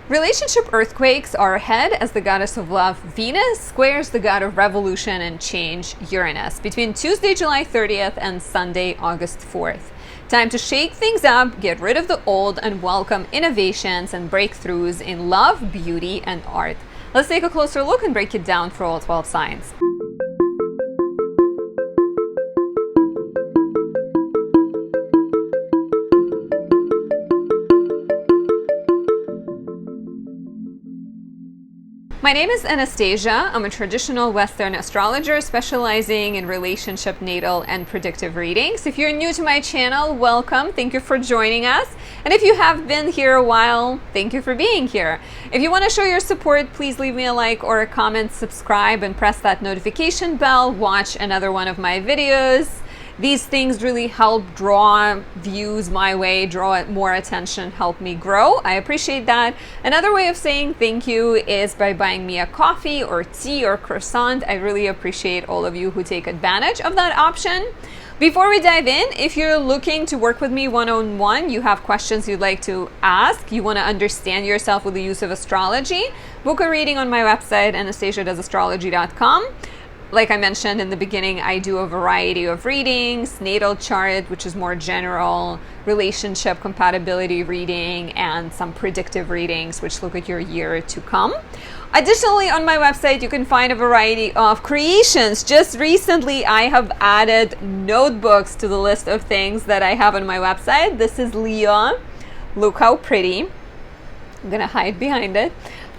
Relationship earthquakes are ahead as the goddess of love, Venus, squares the god of revolution and change, Uranus, between Tuesday, July 30th and Sunday, August 4th. Time to shake things up, get rid of the old, and welcome innovations and breakthroughs in love, beauty, and art. Let's take a closer look and break it down for all 12 signs. My name is Anastasia. I'm a traditional Western astrologer specializing in relationship, natal, and predictive readings. If you're new to my channel, welcome. Thank you for joining us. And if you have been here a while, thank you for being here. If you want to show your support, please leave me a like or a comment, subscribe, and press that notification bell. Watch another one of my videos. These things really help draw views my way, draw more attention, help me grow. I appreciate that. Another way of saying thank you is by buying me a coffee or tea or croissant. I really appreciate all of you who take advantage of that option. Before we dive in, if you're looking to work with me one-on-one, you have questions you'd like to ask, you want to understand yourself with the use of astrology, book a reading on my website, anastasiadoesastrology.com. Like I mentioned in the beginning, I do a variety of readings, natal chart, which is more general, relationship compatibility reading, and some predictive readings, which look at your year to come. Additionally, on my website, you can find a variety of creations. Just recently, I have added notebooks to the list of things that I have on my website. This is Leo. Look how pretty. I'm gonna hide behind it.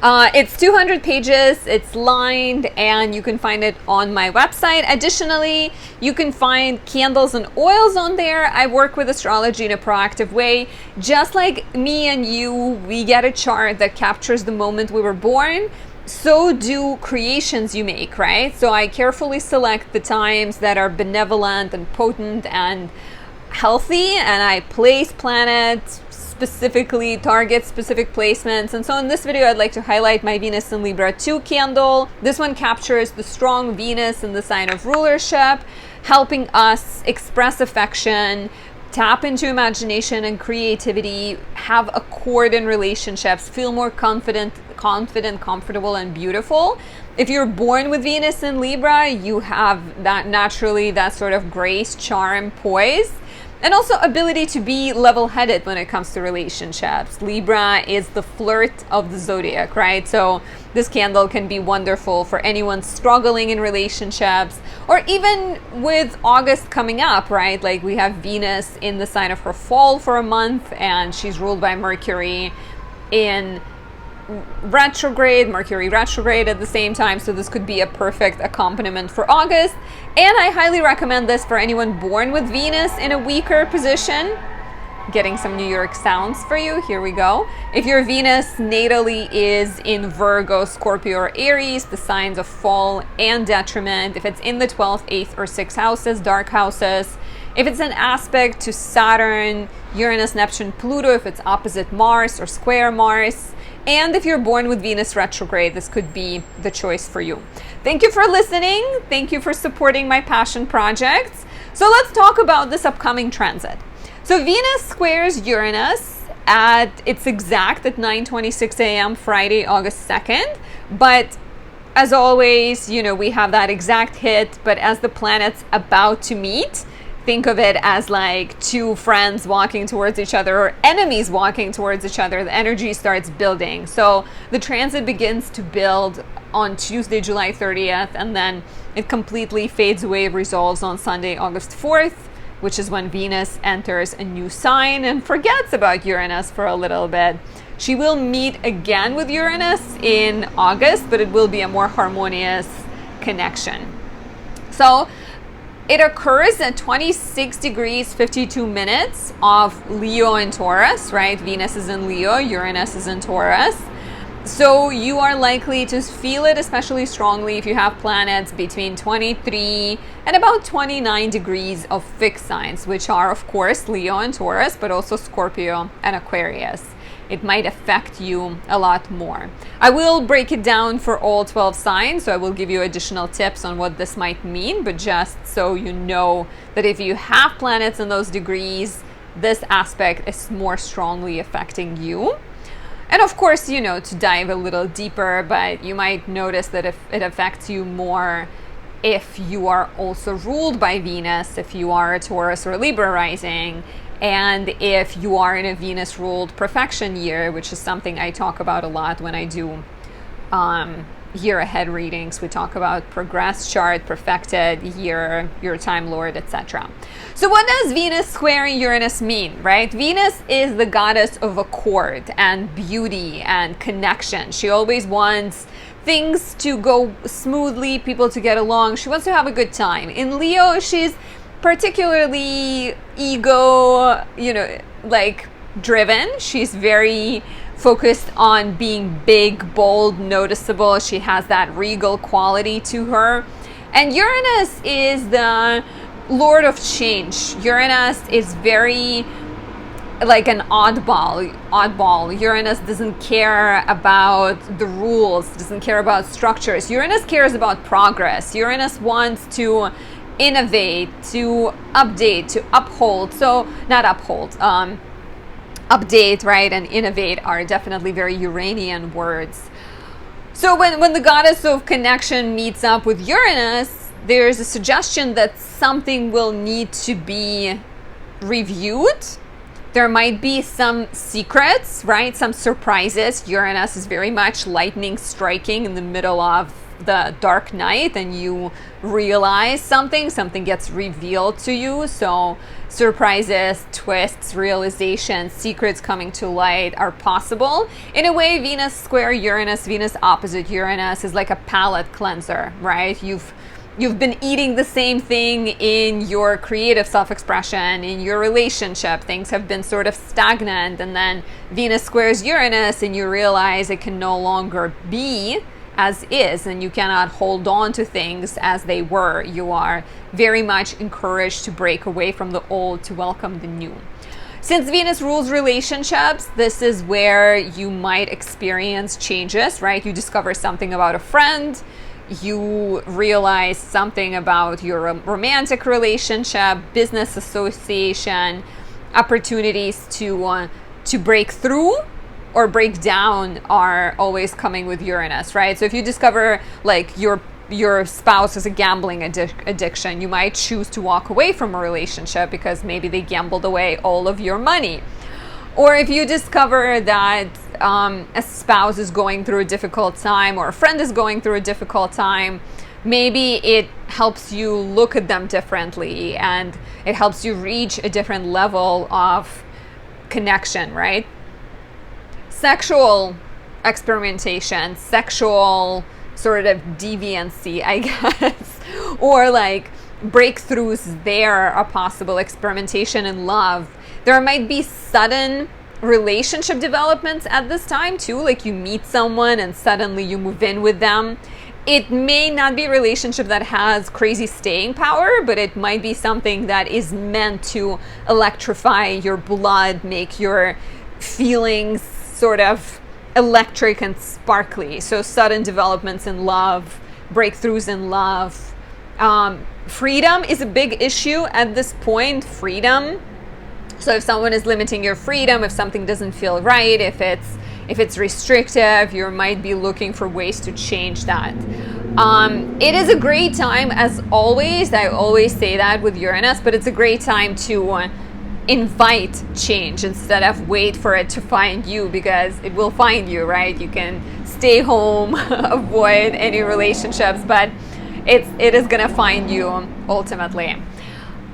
It's 200 pages, it's lined, and you can find it on my website. Additionally, you can find candles and oils on there. I work with astrology in a proactive way. Just like me and you, we get a chart that captures the moment we were born. So do creations you make, right? So I carefully select the times that are benevolent and potent and healthy, and I place planets, specifically target specific placements. And so in this video, I'd like to highlight my Venus in Libra 2 candle. This one captures the strong Venus in the sign of rulership, helping us express affection, tap into imagination and creativity, have accord in relationships, feel more confident, comfortable, and beautiful. If you're born with Venus in Libra, you have that naturally, that sort of grace, charm, poise, and also ability to be level-headed when it comes to relationships. Libra is the flirt of the zodiac, right? So this candle can be wonderful for anyone struggling in relationships, or even with August coming up, right? Like we have Venus in the sign of her fall for a month, and she's ruled by Mercury in retrograde, Mercury retrograde at the same time, so this could be a perfect accompaniment for August. And I highly recommend this for anyone born with Venus in a weaker position. Getting some New York sounds for you, here we go. If your Venus natally is in Virgo, Scorpio, or Aries, the signs of fall and detriment, if it's in the 12th, 8th, or 6th houses, dark houses, if it's an aspect to Saturn, Uranus, Neptune, Pluto, if it's opposite Mars or square Mars, and if you're born with Venus retrograde, this could be the choice for you. Thank you for listening. Thank you for supporting my passion projects. So let's talk about this upcoming transit. So Venus squares Uranus at its exact at 9:26 a.m. Friday, August 2nd. But as always, you know, we have that exact hit, but as the planets about to meet, think of it as like two friends walking towards each other or enemies walking towards each other. The energy starts building. So the transit begins to build on Tuesday, July 30th, and then it completely fades away, resolves on Sunday, August 4th, which is when Venus enters a new sign and forgets about Uranus for a little bit. She will meet again with Uranus in August, but it will be a more harmonious connection. So it occurs at 26 degrees 52 minutes of Leo and Taurus, right? Venus is in Leo, Uranus is in Taurus. So you are likely to feel it especially strongly if you have planets between 23 and about 29 degrees of fixed signs, which are, of course, Leo and Taurus, but also Scorpio and Aquarius. It might affect you a lot more. I will break it down for all 12 signs, so I will give you additional tips on what this might mean, but just so you know that if you have planets in those degrees, this aspect is more strongly affecting you. And of course, you know, to dive a little deeper, but you might notice that if it affects you more if you are also ruled by Venus, if you are a Taurus or Libra rising, and if you are in a Venus ruled perfection year, which is something I talk about a lot when I do year ahead readings. We talk about progress chart, perfected year, your time lord, etc. So what does Venus squaring Uranus mean, right? Venus is the goddess of accord and beauty and connection. She always wants things to go smoothly, people to get along. She wants to have a good time. In Leo, she's particularly ego, you know, like driven. She's very focused on being big, bold, noticeable. She has that regal quality to her. And Uranus is the lord of change. Uranus is very like an oddball. Uranus doesn't care about the rules, doesn't care about structures. Uranus cares about progress. Uranus wants to innovate, to update, to uphold. So not uphold, update, right, and innovate are definitely very Uranian words. So when the goddess of connection meets up with Uranus, there's a suggestion that something will need to be reviewed. There might be some secrets, right, some surprises. Uranus is very much lightning striking in the middle of the dark night, and you realize something gets revealed to you. So surprises, twists, realizations, secrets coming to light are possible. In a way, Venus square Uranus, Venus opposite Uranus is like a palate cleanser, right? You've been eating the same thing in your creative self-expression, in your relationship. Things have been sort of stagnant, and then Venus squares Uranus and you realize it can no longer be as is, and you cannot hold on to things as they were. You are very much encouraged to break away from the old, to welcome the new. Since Venus rules relationships, this is where you might experience changes, right? You discover something about a friend, you realize something about your romantic relationship, business association, opportunities to break through or break down are always coming with Uranus, right? So if you discover like your spouse has a gambling addiction, you might choose to walk away from a relationship because maybe they gambled away all of your money. Or if you discover that a spouse is going through a difficult time, or a friend is going through a difficult time, maybe it helps you look at them differently and it helps you reach a different level of connection, right? Sexual experimentation, sexual sort of deviancy, I guess, or like breakthroughs there are possible. Experimentation in love. There might be sudden relationship developments at this time too, like you meet someone and suddenly you move in with them. It may not be a relationship that has crazy staying power, but it might be something that is meant to electrify your blood, make your feelings sort of electric and sparkly. So sudden developments in love, breakthroughs in love. Freedom is a big issue at this point. Freedom. So if someone is limiting your freedom, if something doesn't feel right, if it's restrictive, you might be looking for ways to change that. It is a great time, as always. I always say that with Uranus, but it's a great time to invite change instead of wait for it to find you, because it will find you, right? You can stay home, avoid any relationships, but it is gonna find you ultimately.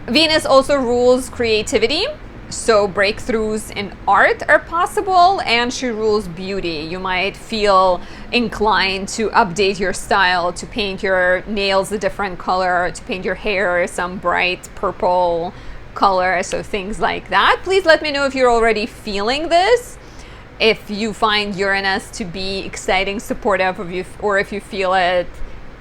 Venus also rules creativity, so breakthroughs in art are possible, and she rules beauty. You might feel inclined to update your style, to paint your nails a different color, to paint your hair some bright purple color, so things like that. Please let me know if you're already feeling this, if you find Uranus to be exciting, supportive of you, or if you feel it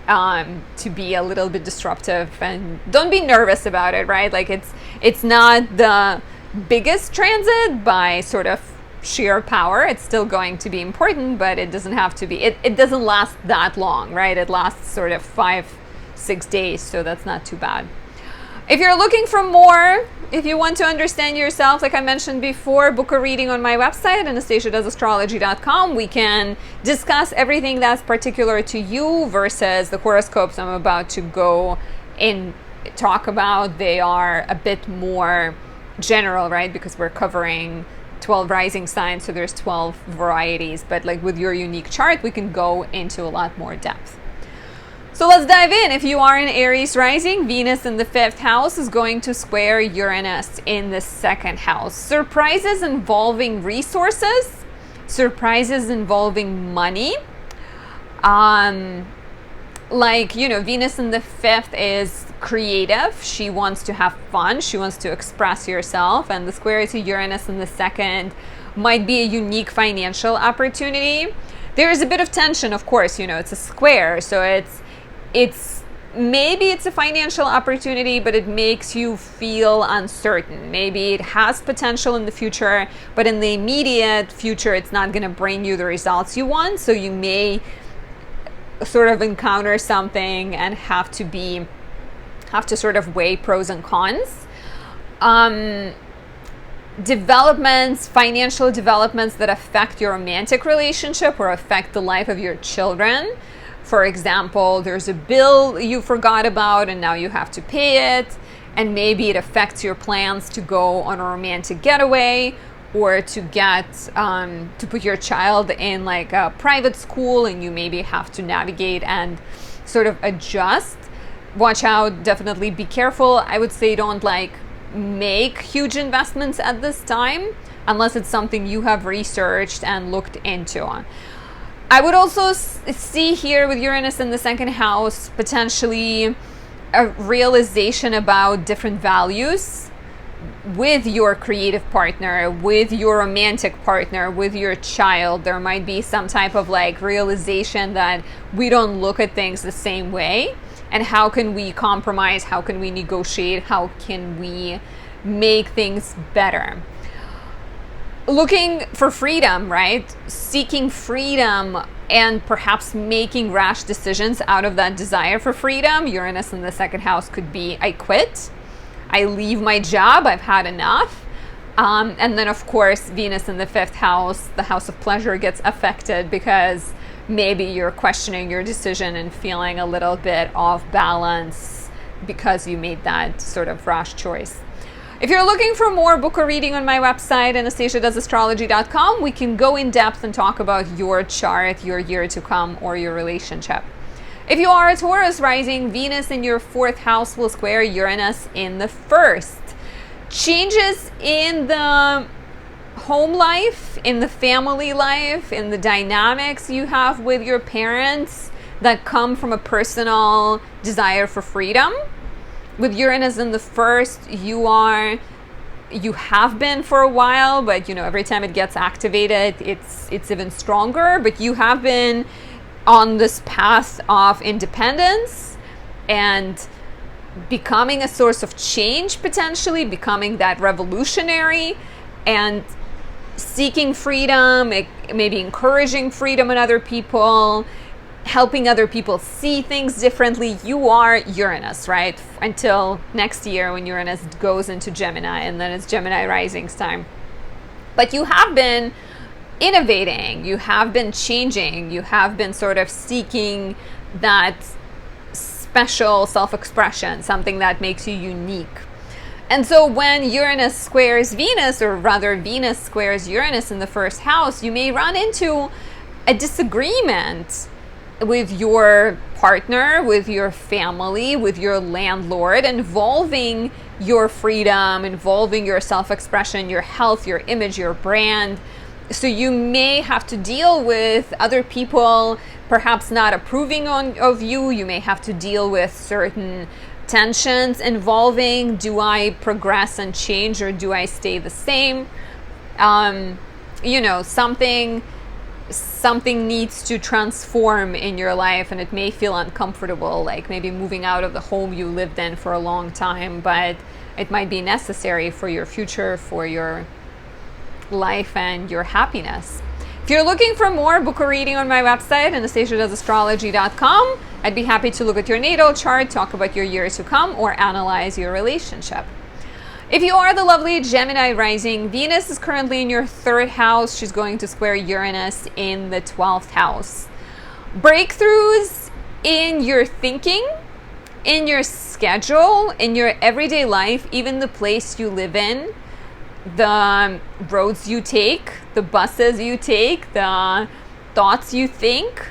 to be a little bit disruptive. And don't be nervous about it, right? Like it's not the biggest transit by sort of sheer power. It's still going to be important, but it doesn't have to be. It doesn't last that long, right? It lasts sort of 5-6 days, so that's not too bad. If you're looking for more, if you want to understand yourself, like I mentioned before, book a reading on my website, anastasiadoesastrology.com. We can discuss everything that's particular to you versus the horoscopes I'm about to go and talk about. They are a bit more general, right? Because we're covering 12 rising signs, so there's 12 varieties. But like with your unique chart, we can go into a lot more depth. So let's dive in. If you are in Aries rising, Venus in the 5th house is going to square Uranus in the 2nd house. Surprises involving resources, surprises involving money. Like, you know, Venus in the 5th is creative. She wants to have fun. She wants to express herself. And the square to Uranus in the 2nd might be a unique financial opportunity. There is a bit of tension, of course, you know, it's a square. So maybe it's a financial opportunity, but it makes you feel uncertain. Maybe it has potential in the future, but in the immediate future, it's not going to bring you the results you want. So you may sort of encounter something and have to sort of weigh pros and cons. Developments, financial developments that affect your romantic relationship or affect the life of your children. For example, there's a bill you forgot about and now you have to pay it, and maybe it affects your plans to go on a romantic getaway or to get to put your child in like a private school, and you maybe have to navigate and sort of adjust. Watch out, definitely be careful. I would say don't like make huge investments at this time unless it's something you have researched and looked into. I would also see here with Uranus in the 2nd house potentially a realization about different values with your creative partner, with your romantic partner, with your child. There might be some type of like realization that we don't look at things the same way, and how can we compromise, how can we negotiate, how can we make things better. Looking for freedom, right? Seeking freedom and perhaps making rash decisions out of that desire for freedom. Uranus in the 2nd house could be, I quit, I leave my job, I've had enough. And then of course, Venus in the 5th house, the house of pleasure, gets affected because maybe you're questioning your decision and feeling a little bit off balance because you made that sort of rash choice. If you're looking for more, book a reading on my website, anastasiadoesastrology.com. We can go in depth and talk about your chart, your year to come, or your relationship. If you are a Taurus rising, Venus in your 4th house will square Uranus in the 1st. Changes in the home life, in the family life, in the dynamics you have with your parents that come from a personal desire for freedom. With Uranus in the 1st, you have been for a while, but you know, every time it gets activated, it's even stronger. But you have been on this path of independence and becoming a source of change, potentially becoming that revolutionary and seeking freedom, maybe encouraging freedom in other people, helping other people see things differently. You are Uranus, right? Until next year when Uranus goes into Gemini, and then it's Gemini rising's time. But you have been innovating, you have been changing, you have been sort of seeking that special self-expression, something that makes you unique. And so when Uranus squares Venus, or rather Venus squares Uranus in the 1st house, you may run into a disagreement with your partner, with your family, with your landlord, involving your freedom, involving your self-expression, your health, your image, your brand. So you may have to deal with other people perhaps not approving of you. You may have to deal with certain tensions involving, do I progress and change or do I stay the same? You know, something needs to transform in your life, and it may feel uncomfortable, like maybe moving out of the home you lived in for a long time, but it might be necessary for your future, for your life and your happiness. If you're looking for more, book a reading on my website, anastasiadoesastrology.com. I'd be happy to look at your natal chart, talk about your year to come, or analyze your relationship. If you are the lovely Gemini rising, Venus is currently in your 3rd house. She's going to square Uranus in the 12th house. Breakthroughs in your thinking, in your schedule, in your everyday life, even the place you live in, the roads you take, the buses you take, the thoughts you think,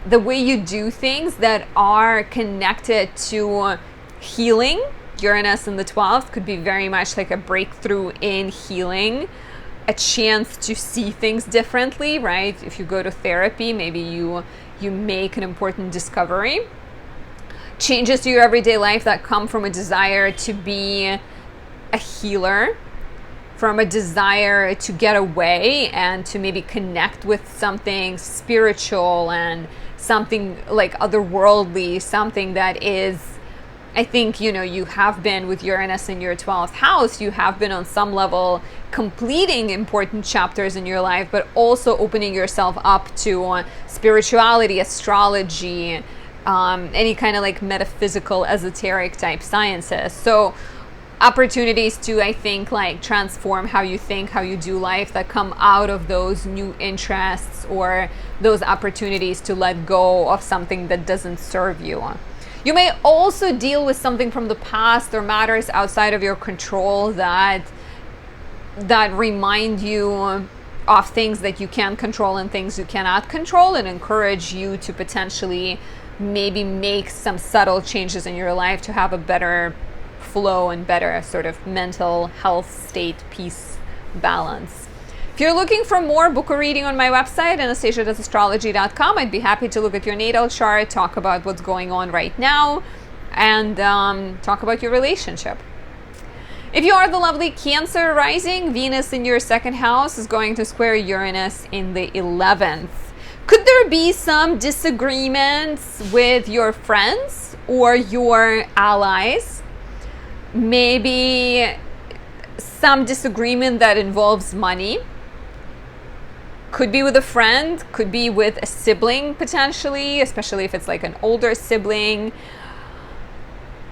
the way you do things that are connected to healing. Uranus in the 12th could be very much like a breakthrough in healing, a chance to see things differently, right? If you go to therapy, maybe you make an important discovery. Changes to your everyday life that come from a desire to be a healer, from a desire to get away and to maybe connect with something spiritual and something like otherworldly, something that is, I think, you have been with Uranus in your 12th house, you have been on some level completing important chapters in your life, but also opening yourself up to spirituality, astrology, any kind of like metaphysical, esoteric type sciences. So opportunities to, I think, like transform how you think, how you do life, that come out of those new interests or those opportunities to let go of something that doesn't serve you. You may also deal with something from the past or matters outside of your control that remind you of things that you can control and things you cannot control, and encourage you to potentially maybe make some subtle changes in your life to have a better flow and better sort of mental health state, peace, balance. If you're looking for more, book a reading on my website, Anastasia.astrology.com. I'd be happy to look at your natal chart, talk about what's going on right now, and talk about your relationship. If you are the lovely Cancer rising, Venus in your 2nd house is going to square Uranus in the 11th. Could there be some disagreements with your friends or your allies? Maybe some disagreement that involves money. Could be with a friend, could be with a sibling potentially, especially if it's like an older sibling.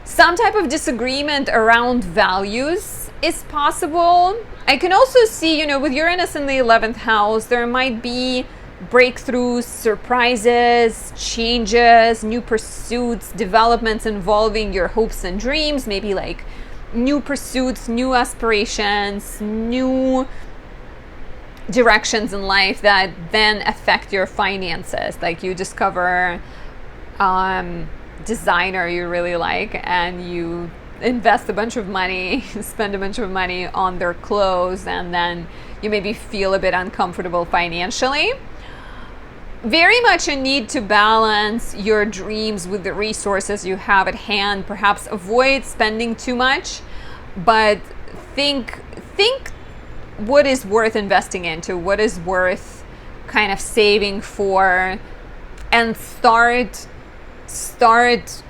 Some type of disagreement around values is possible. I can also see, with Uranus in the 11th house, there might be breakthroughs, surprises, changes, new pursuits, developments involving your hopes and dreams, maybe like new pursuits, new aspirations, new directions in life that then affect your finances. Like you discover designer you really like and you invest a bunch of money, spend a bunch of money on their clothes, and then you maybe feel a bit uncomfortable financially. Very much a need to balance your dreams with the resources you have at hand. Perhaps avoid spending too much, but think what is worth investing into, what is worth kind of saving for, and start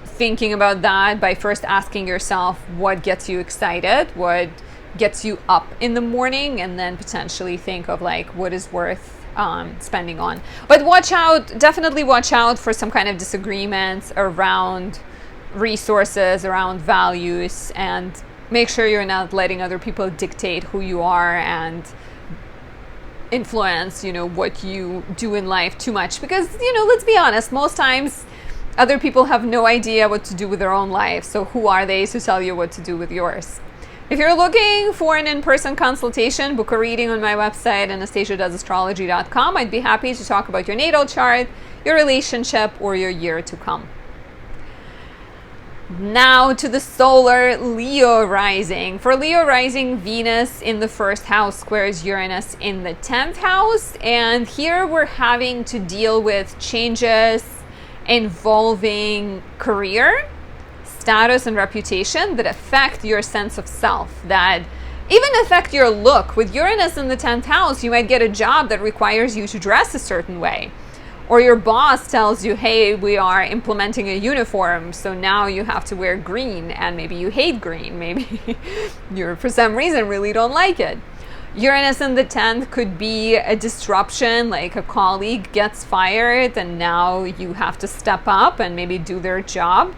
thinking about that by first asking yourself what gets you excited, what gets you up in the morning, and then potentially think of like what is worth spending on. But definitely watch out for some kind of disagreements around resources, around values, and make sure you're not letting other people dictate who you are and influence, what you do in life too much. Because, let's be honest, most times other people have no idea what to do with their own life. So who are they to tell you what to do with yours? If you're looking for an in-person consultation, book a reading on my website, Anastasia.astrology.com. I'd be happy to talk about your natal chart, your relationship, or your year to come. Now to the solar Leo rising. For Leo rising, Venus in the 1st house squares Uranus in the 10th house. And here we're having to deal with changes involving career, status, and reputation that affect your sense of self, that even affect your look. With Uranus in the 10th house, you might get a job that requires you to dress a certain way. Or your boss tells you, hey, we are implementing a uniform, so now you have to wear green, and maybe you hate green. Maybe you, for some reason, really don't like it. Uranus in the 10th could be a disruption, like a colleague gets fired and now you have to step up and maybe do their job.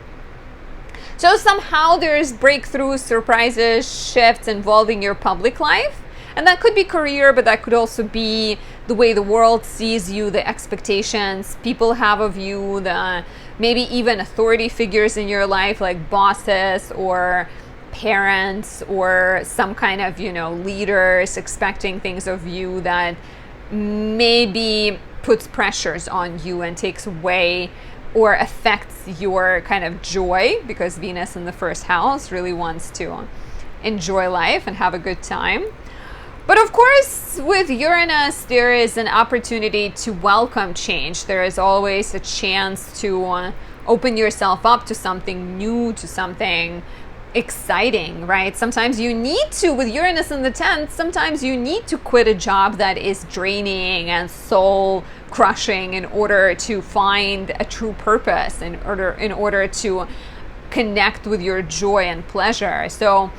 So somehow there's breakthroughs, surprises, shifts involving your public life. And that could be career, but that could also be the way the world sees you, the expectations people have of you, the maybe even authority figures in your life, like bosses or parents or some kind of, leaders expecting things of you that maybe puts pressures on you and takes away or affects your kind of joy, because Venus in the first house really wants to enjoy life and have a good time. But of course, with Uranus, there is an opportunity to welcome change. There is always a chance to open yourself up to something new, to something exciting, right? Sometimes you need to, with Uranus in the 10th, sometimes you need to quit a job that is draining and soul crushing in order to find a true purpose, in order to connect with your joy and pleasure. So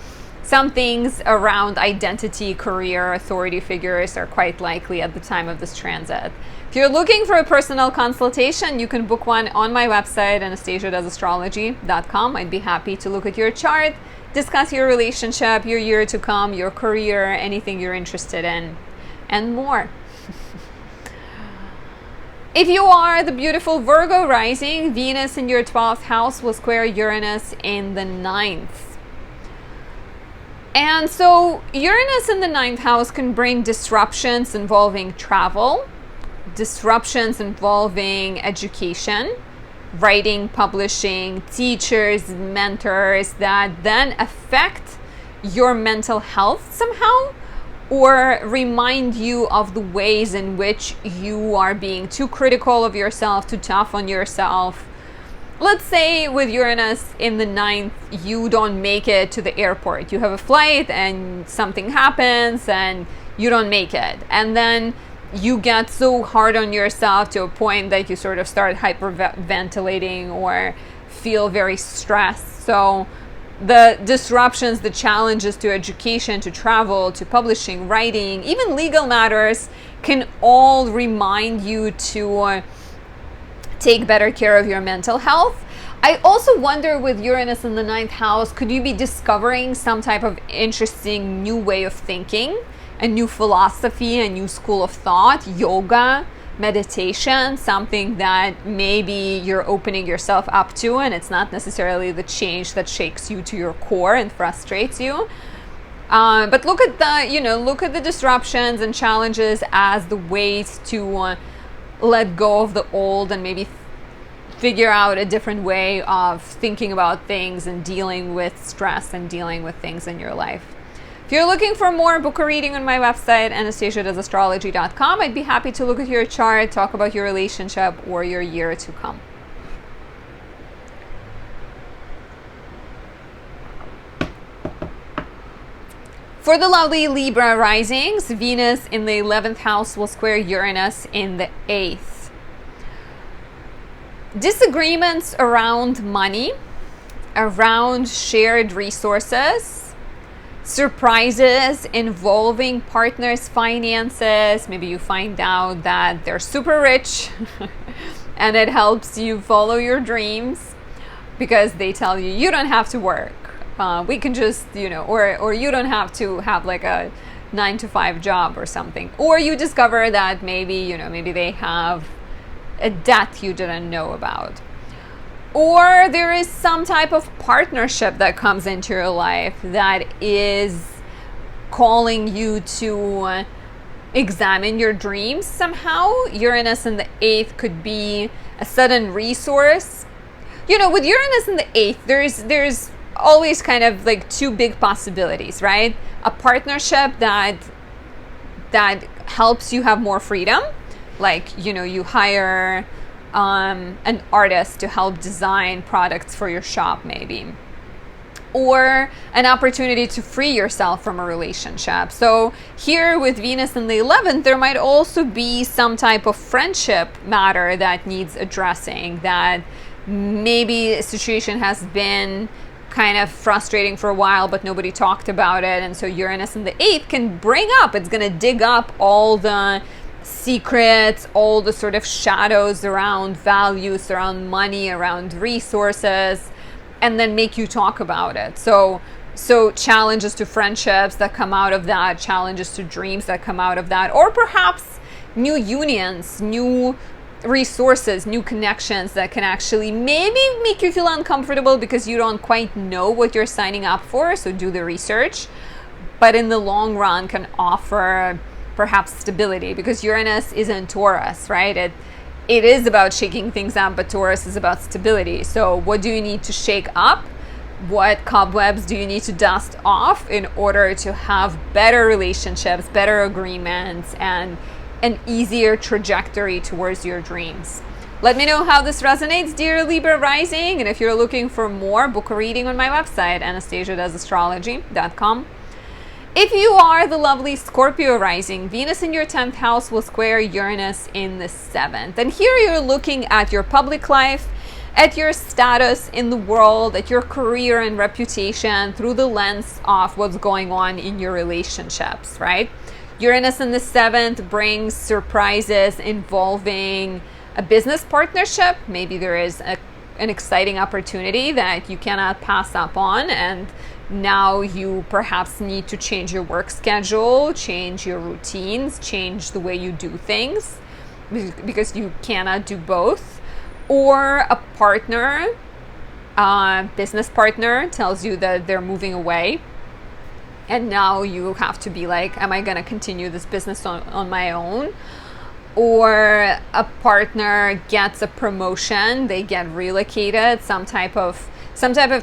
some things around identity, career, authority figures are quite likely at the time of this transit. If you're looking for a personal consultation, you can book one on my website, anastasiadoesastrology.com. I'd be happy to look at your chart, discuss your relationship, your year to come, your career, anything you're interested in, and more. If you are the beautiful Virgo rising, Venus in your 12th house will square Uranus in the 9th. And so Uranus in the 9th house can bring disruptions involving travel, disruptions involving education, writing, publishing, teachers, mentors that then affect your mental health somehow, or remind you of the ways in which you are being too critical of yourself, too tough on yourself. Let's say with Uranus in the 9th, you don't make it to the airport. You have a flight and something happens and you don't make it. And then you get so hard on yourself to a point that you sort of start hyperventilating or feel very stressed. So the disruptions, the challenges to education, to travel, to publishing, writing, even legal matters can all remind you to take better care of your mental health. I also wonder, with Uranus in the 9th house, could you be discovering some type of interesting new way of thinking, a new philosophy, a new school of thought, yoga, meditation, something that maybe you're opening yourself up to, and it's not necessarily the change that shakes you to your core and frustrates you. But look at the disruptions and challenges as the ways to let go of the old and maybe figure out a different way of thinking about things and dealing with stress and dealing with things in your life. If you're looking for more, book a reading on my website, anastasiadoesastrology.com. I'd be happy to look at your chart, talk about your relationship or your year to come. For the lovely Libra risings, Venus in the 11th house will square Uranus in the 8th. Disagreements around money, around shared resources, surprises involving partners' finances. Maybe you find out that they're super rich and it helps you follow your dreams because they tell you you don't have to work. We can just, or you don't have to have like a 9-to-5 job or something. Or you discover that maybe they have a debt you didn't know about. Or there is some type of partnership that comes into your life that is calling you to examine your dreams somehow. Uranus in the 8th could be a sudden resource. With Uranus in the 8th, there's always kind of like two big possibilities, right? A partnership that helps you have more freedom, like you hire an artist to help design products for your shop maybe, or an opportunity to free yourself from a relationship. So here with Venus in the 11th, there might also be some type of friendship matter that needs addressing, that maybe a situation has been kind of frustrating for a while, but nobody talked about it. And so Uranus in the 8th can bring up, it's going to dig up all the secrets, all the sort of shadows around values, around money, around resources, and then make you talk about it. So challenges to friendships that come out of that, challenges to dreams that come out of that, or perhaps new unions, new resources, new connections that can actually maybe make you feel uncomfortable because you don't quite know what you're signing up for. So do the research, but in the long run can offer perhaps stability, because Uranus is in Taurus, right? It is about shaking things up, but Taurus is about stability. So what do you need to shake up? What cobwebs do you need to dust off in order to have better relationships, better agreements, and an easier trajectory towards your dreams? Let me know how this resonates, dear Libra rising. And if you're looking for more, book a reading on my website, anastasiadoesastrology.com. If you are the lovely Scorpio rising, Venus in your 10th house will square Uranus in the 7th. And here you're looking at your public life, at your status in the world, at your career and reputation through the lens of what's going on in your relationships, right? Uranus in the 7th brings surprises involving a business partnership. Maybe there is an exciting opportunity that you cannot pass up on, and now you perhaps need to change your work schedule, change your routines, change the way you do things, because you cannot do both. Or a partner, business partner, tells you that they're moving away, and now you have to be like, am I going to continue this business on my own? Or a partner gets a promotion, they get relocated, some type of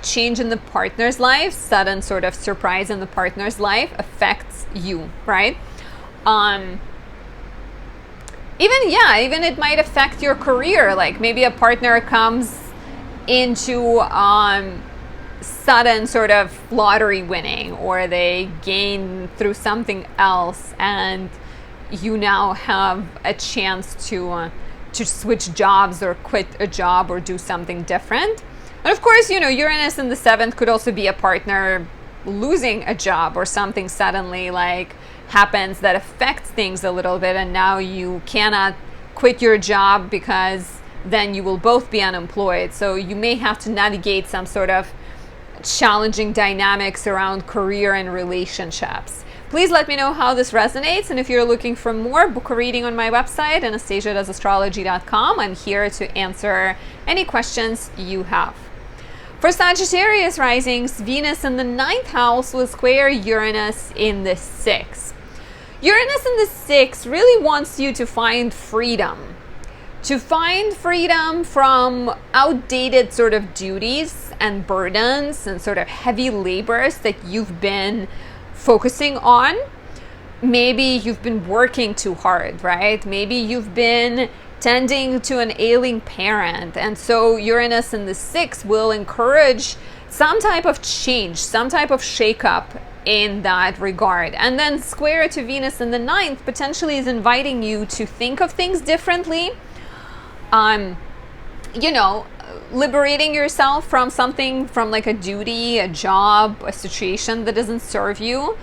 change in the partner's life, sudden sort of surprise in the partner's life affects you, right? Even it might affect your career. Like maybe a partner comes into sudden sort of lottery winning, or they gain through something else, and you now have a chance to switch jobs or quit a job or do something different. And of course, Uranus in the 7th could also be a partner losing a job, or something suddenly like happens that affects things a little bit, and now you cannot quit your job because then you will both be unemployed. So you may have to navigate some sort of challenging dynamics around career and relationships. Please let me know how this resonates, and if you're looking for more, book a reading on my website, anastasiadoesastrology.com. I'm here to answer any questions you have. For Sagittarius risings, Venus in the 9th house will square Uranus in the 6th. Uranus in the 6th really wants you to find freedom. To find freedom from outdated sort of duties and burdens and sort of heavy labors that you've been focusing on. Maybe you've been working too hard, right? Maybe you've been tending to an ailing parent. And so Uranus in the 6th will encourage some type of change, some type of shakeup in that regard. And then square to Venus in the 9th potentially is inviting you to think of things differently. Liberating yourself from something, from like a duty, a job, a situation that doesn't serve you.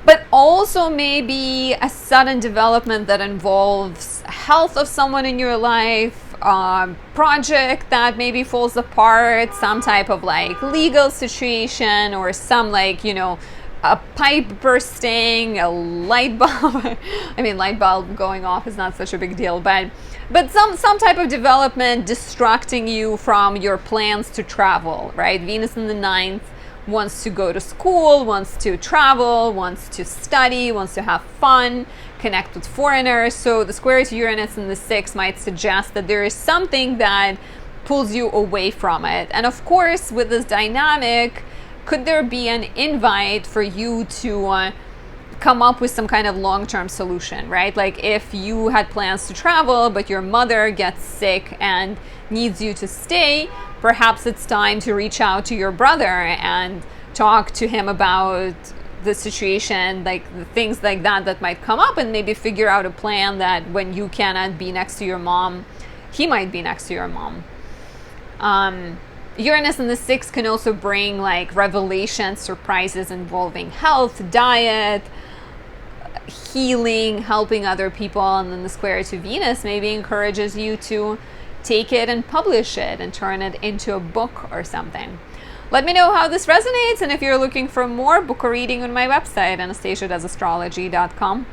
But also maybe a sudden development that involves health of someone in your life, project that maybe falls apart, some type of like legal situation, or some like, a pipe bursting, a light bulb. I mean, light bulb going off is not such a big deal, but some type of development distracting you from your plans to travel, right? Venus in the 9th wants to go to school, wants to travel, wants to study, wants to have fun, connect with foreigners. So the square to Uranus in the 6th might suggest that there is something that pulls you away from it. And of course, with this dynamic, could there be an invite for you to come up with some kind of long-term solution, right? Like if you had plans to travel, but your mother gets sick and needs you to stay, perhaps it's time to reach out to your brother and talk to him about the situation, like the things like that might come up, and maybe figure out a plan that when you cannot be next to your mom, he might be next to your mom. Uranus in the 6th can also bring like revelations, surprises involving health, diet, healing, helping other people. And then the square to Venus maybe encourages you to take it and publish it and turn it into a book or something. Let me know how this resonates, and if you're looking for more, book a reading on my website, anastasiadoesastrology.com.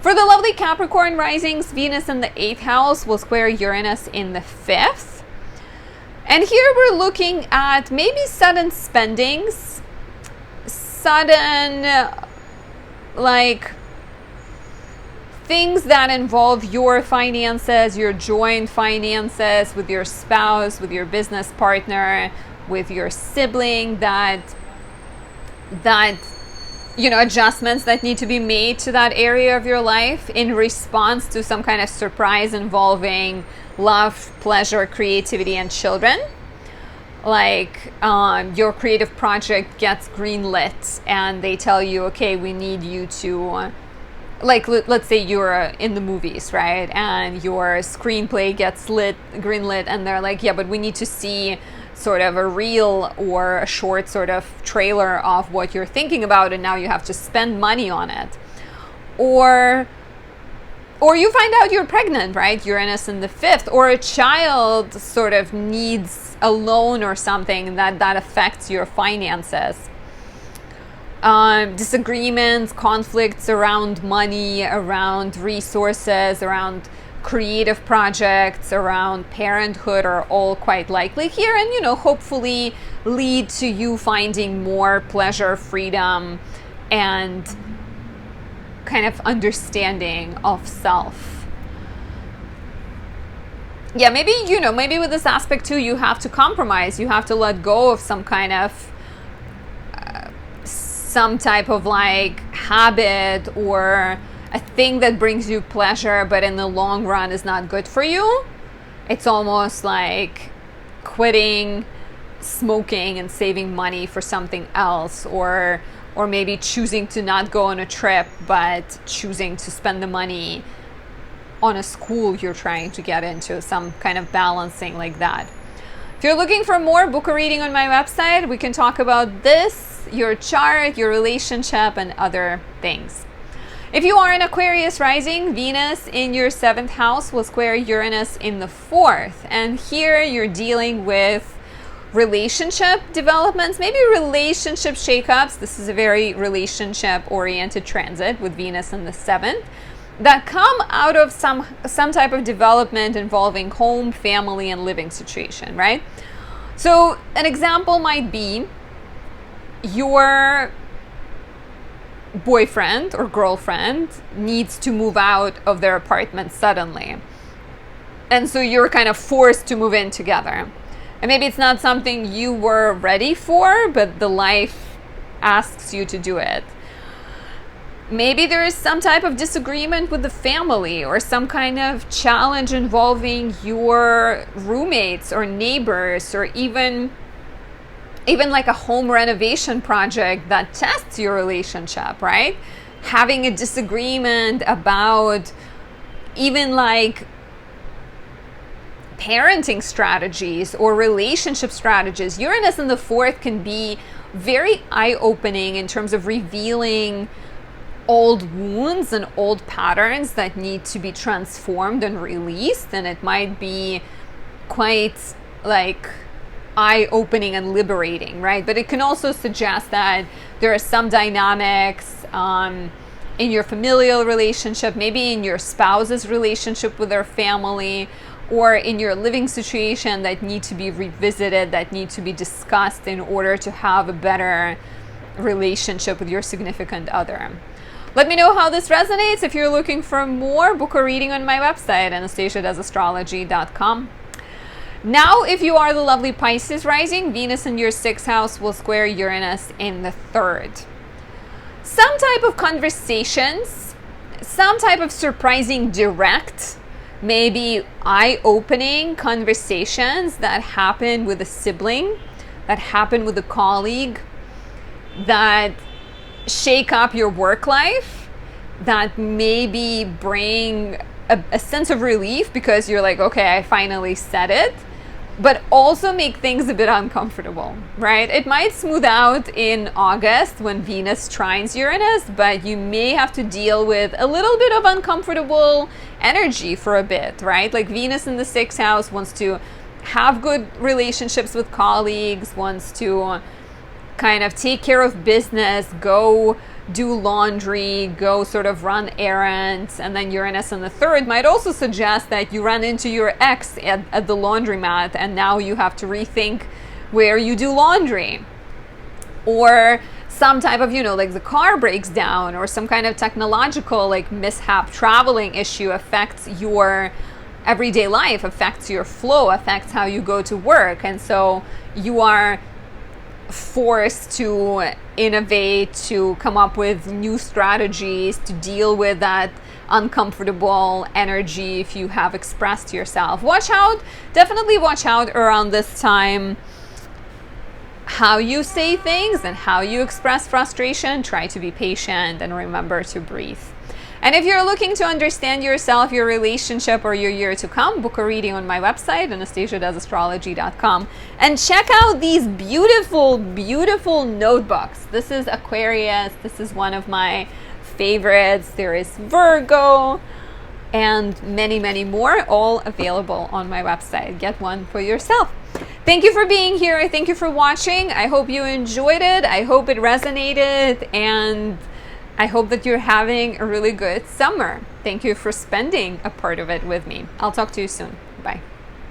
For the lovely Capricorn risings, Venus in the 8th house will square Uranus in the 5th. And here we're looking at maybe sudden spendings, sudden like things that involve your finances, your joint finances with your spouse, with your business partner, with your sibling, that adjustments that need to be made to that area of your life in response to some kind of surprise involving love, pleasure, creativity, and children. Like your creative project gets greenlit and they tell you, okay, we need you to, like, let's say you're in the movies, right? And your screenplay gets greenlit, and they're like, yeah, but we need to see sort of a reel or a short sort of trailer of what you're thinking about, and now you have to spend money on it. Or you find out you're pregnant, right? Uranus in the 5th, or a child sort of needs a loan or something that affects your finances. Disagreements, conflicts around money, around resources, around creative projects, around parenthood are all quite likely here, and hopefully lead to you finding more pleasure, freedom, and kind of understanding of self. Yeah, maybe with this aspect too, you have to compromise, you have to let go of some kind of some type of like habit or a thing that brings you pleasure but in the long run is not good for you. It's almost like quitting smoking and saving money for something else, or maybe choosing to not go on a trip but choosing to spend the money on a school you're trying to get into, some kind of balancing like that. If you're looking for more, book a reading on my website. We can talk about this, your chart, your relationship, and other things. If you are an Aquarius rising, Venus in your 7th house will square Uranus in the 4th. And here you're dealing with relationship developments, maybe relationship shakeups. This is a very relationship-oriented transit with Venus in the 7th that come out of some type of development involving home, family, and living situation, right? So an example might be your boyfriend or girlfriend needs to move out of their apartment suddenly. And so you're kind of forced to move in together. And maybe it's not something you were ready for, but the life asks you to do it. Maybe there is some type of disagreement with the family or some kind of challenge involving your roommates or neighbors, or even like a home renovation project that tests your relationship, right? Having a disagreement about even like parenting strategies or relationship strategies. Uranus in the 4th can be very eye-opening in terms of revealing old wounds and old patterns that need to be transformed and released, and it might be quite like eye-opening and liberating, right? But it can also suggest that there are some dynamics in your familial relationship, maybe in your spouse's relationship with their family, or in your living situation that need to be revisited, that need to be discussed in order to have a better relationship with your significant other. Let me know how this resonates. If you're looking for more, book a reading on my website, anastasiadoesastrology.com. Now, if you are the lovely Pisces rising, Venus in your 6th house will square Uranus in the 3rd. Some type of conversations, some type of surprising direct, maybe eye-opening conversations that happen with a sibling, that happen with a colleague, that shake up your work life, that maybe bring a sense of relief because you're like, okay, I finally said it. but also make things a bit uncomfortable, right? It might smooth out in August when Venus trines Uranus, but you may have to deal with a little bit of uncomfortable energy for a bit, right? Like Venus in the 6th house wants to have good relationships with colleagues, wants to kind of take care of business, go do laundry, go sort of run errands. And then Uranus in the 3rd might also suggest that you run into your ex at the laundromat and now you have to rethink where you do laundry. Or some type of, like the car breaks down, or some kind of technological like mishap, traveling issue affects your everyday life, affects your flow, affects how you go to work. And so you are forced to innovate, to come up with new strategies to deal with that uncomfortable energy if you have expressed yourself. Watch out, definitely watch out around this time how you say things and how you express frustration. Try to be patient and remember to breathe. And if you're looking to understand yourself, your relationship, or your year to come, book a reading on my website, anastasiadoesastrology.com, and check out these beautiful, beautiful notebooks. This is Aquarius. This is one of my favorites. There is Virgo and many, many more, all available on my website. Get one for yourself. Thank you for being here. Thank you for watching. I hope you enjoyed it. I hope it resonated, and I hope that you're having a really good summer. Thank you for spending a part of it with me. I'll talk to you soon. Bye.